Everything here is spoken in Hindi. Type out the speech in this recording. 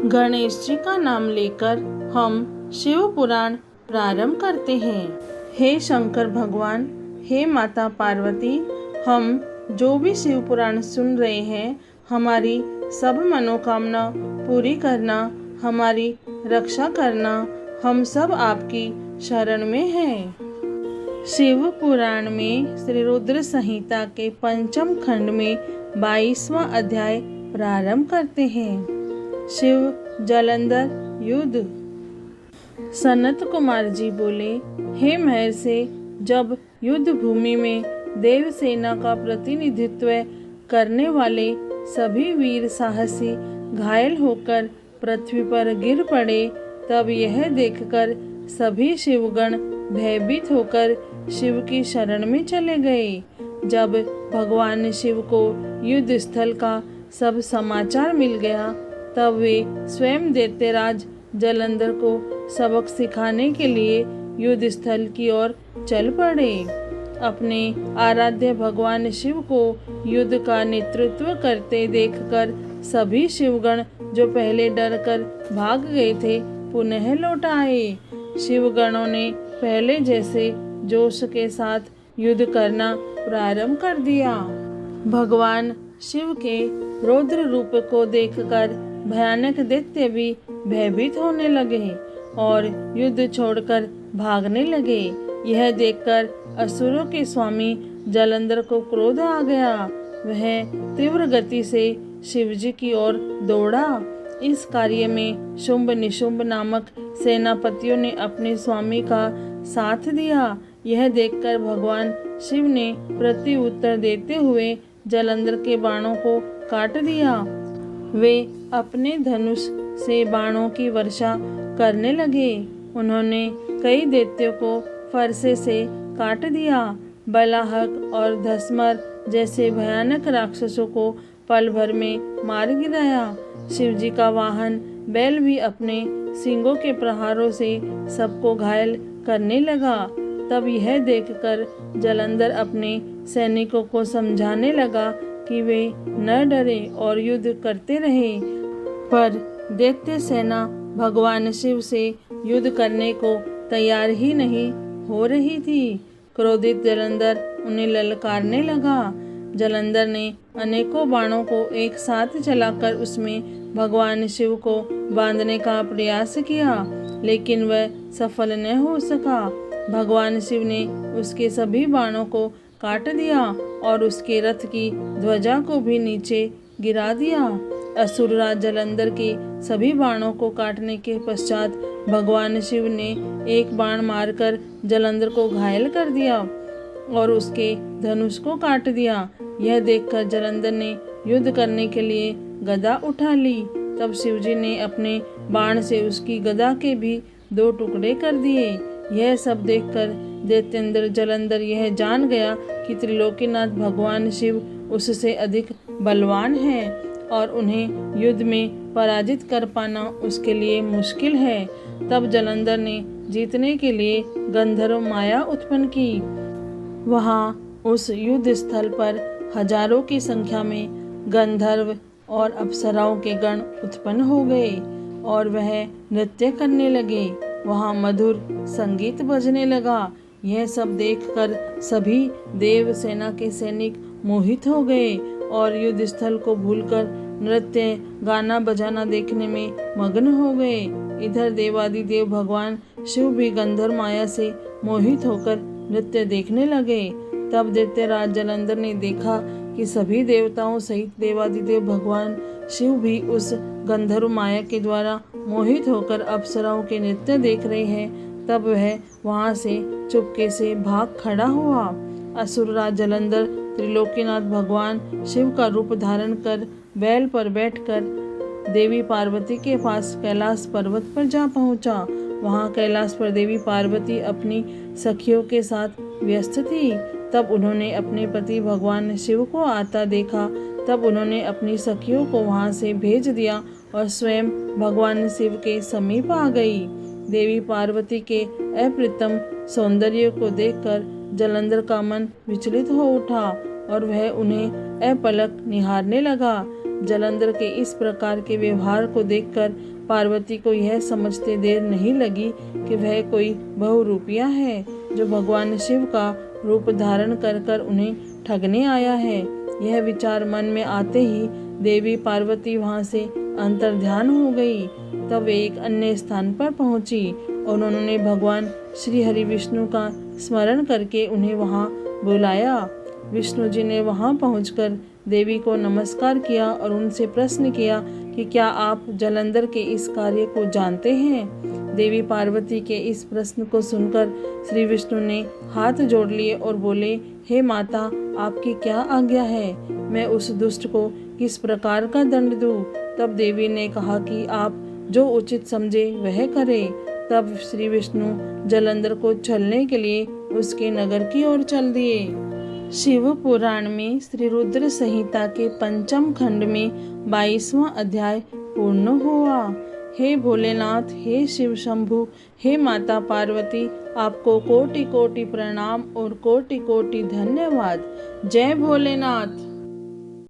गणेश जी का नाम लेकर हम शिव पुराण प्रारंभ करते हैं। हे शंकर भगवान, हे माता पार्वती, हम जो भी शिव पुराण सुन रहे हैं, हमारी सब मनोकामना पूरी करना, हमारी रक्षा करना, हम सब आपकी शरण में हैं। शिव पुराण में श्री रुद्र संहिता के पंचम खंड में 22वां अध्याय प्रारंभ करते हैं। शिव जालंधर युद्ध। सनत कुमार जी बोले, हे महर्षि, जब युद्ध भूमि में देव सेना का प्रतिनिधित्व करने वाले सभी वीर साहसी घायल होकर पृथ्वी पर गिर पड़े, तब यह देखकर सभी शिवगण भयभीत होकर शिव की शरण में चले गए। जब भगवान शिव को युद्ध स्थल का सब समाचार मिल गया, तब वे स्वयं दैत्यराज जालंधर को सबक सिखाने के लिए युद्ध स्थल की ओर चल पड़े। अपने आराध्य भगवान शिव को युद्ध का नेतृत्व करते देखकर सभी शिवगण जो पहले डरकर भाग गए थे, पुनः लौट आए। शिवगणों ने पहले जैसे जोश के साथ युद्ध करना प्रारंभ कर दिया। भगवान शिव के रौद्र रूप को देखकर भयानक दैत्य भी भयभीत होने लगे और युद्ध छोड़कर भागने लगे। यह देखकर असुरों के स्वामी जालंधर को क्रोध आ गया। वह तीव्र गति से शिवजी की ओर दौड़ा। इस कार्य में शुंभ निशुंभ नामक सेनापतियों ने अपने स्वामी का साथ दिया। यह देखकर भगवान शिव ने प्रति उत्तर देते हुए जालंधर के बाणों को काट दिया। वे अपने धनुष से बाणों की वर्षा करने लगे। उन्होंने कई दैत्यों को फरसे से काट दिया। बलाहक और धस्मर जैसे भयानक राक्षसों को पल भर में मार गिराया। शिवजी का वाहन बैल भी अपने सींगों के प्रहारों से सबको घायल करने लगा। तब यह देखकर जालंधर अपने सैनिकों को समझाने लगा कि वे न डरे और युद्ध करते रहे। पर दैत्य सेना भगवान शिव से युद्ध करने को तैयार ही नहीं हो रही थी। क्रोधित जालंधर उन्हें ललकारने लगा। जालंधर ने अनेकों बाणों को एक साथ चलाकर उसमें भगवान शिव को बांधने का प्रयास किया, लेकिन वह सफल न हो सका। भगवान शिव ने उसके सभी बाणों को काट दिया और उसके रथ की ध्वजा को भी नीचे गिरा दिया। असुरराज जालंधर के सभी बाणों को काटने के पश्चात भगवान शिव ने एक बाण मारकर जालंधर को घायल कर दिया और उसके धनुष को काट दिया। यह देखकर जालंधर ने युद्ध करने के लिए गदा उठा ली। तब शिवजी ने अपने बाण से उसकी गदा के भी 2 टुकड़े कर दिए। यह सब देखकर दैत्येंद्र जालंधर यह जान गया कि त्रिलोकीनाथ भगवान शिव उससे अधिक बलवान है और उन्हें युद्ध में पराजित कर पाना उसके लिए मुश्किल है। तब जालंधर ने जीतने के लिए गंधर्व माया उत्पन्न की। वहाँ उस युद्ध स्थल पर हजारों की संख्या में गंधर्व और अप्सराओं के गण उत्पन्न हो गए और वह नृत्य करने लगे। वहाँ मधुर संगीत बजने लगा। यह सब देखकर सभी देव सेना के सैनिक मोहित हो गए और युद्ध स्थल को भूलकर नृत्य गाना बजाना देखने में मग्न हो गए। इधर देवादिदेव भगवान शिव भी गंधर्व माया से मोहित होकर नृत्य देखने लगे। तब दैत्यराज जालंधर ने देखा कि सभी देवताओं सहित देवादिदेव भगवान शिव भी उस गंधर्व माया के द्वारा मोहित होकर अप्सराओं के नृत्य देख रहे हैं। तब वह वहां से चुपके से भाग खड़ा हुआ। असुरराज जालंधर त्रिलोकीनाथ भगवान शिव का रूप धारण कर बैल पर बैठकर देवी पार्वती के पास कैलाश पर्वत पर जा पहुंचा। वहां कैलाश पर देवी पार्वती अपनी सखियों के साथ व्यस्त थी। तब उन्होंने अपने पति भगवान शिव को आता देखा। तब उन्होंने अपनी सखियों को वहां से भेज दिया और स्वयं भगवान शिव के समीप आ गई। देवी पार्वती के अप्रतिम सौंदर्य को देखकर जालंधर का मन विचलित हो उठा और वह उन्हें अपलक निहारने लगा। जलंधर के इस प्रकार के व्यवहार को देखकर पार्वती को यह समझते देर नहीं लगी कि वह कोई बहुरूपिया है जो भगवान शिव का रूप धारण कर कर उन्हें ठगने आया है। यह विचार मन में आते ही देवी पार्वती वहां से अंतर्ध्यान हो गई। तब वे एक अन्य स्थान पर पहुंची और उन्होंने भगवान श्री हरि विष्णु का स्मरण करके उन्हें वहां बुलाया। विष्णु जी ने वहां पहुंचकर देवी को नमस्कार किया और उनसे प्रश्न किया कि क्या आप जलंधर के इस कार्य को जानते हैं। देवी पार्वती के इस प्रश्न को सुनकर श्री विष्णु ने हाथ जोड़ लिए और बोले, हे माता, आपकी क्या आज्ञा है, मैं उस दुष्ट को किस प्रकार का दंड दूं। तब देवी ने कहा कि आप जो उचित समझे वह करे। तब श्री विष्णु जलंधर को छलने के लिए उसके नगर की ओर चल दिए। शिव पुराण में श्री रुद्र संहिता के पंचम खंड में 22वां अध्याय पूर्ण हुआ। हे भोलेनाथ, हे शिव शंभु, हे माता पार्वती, आपको कोटि कोटि प्रणाम और कोटि कोटि धन्यवाद। जय भोलेनाथ।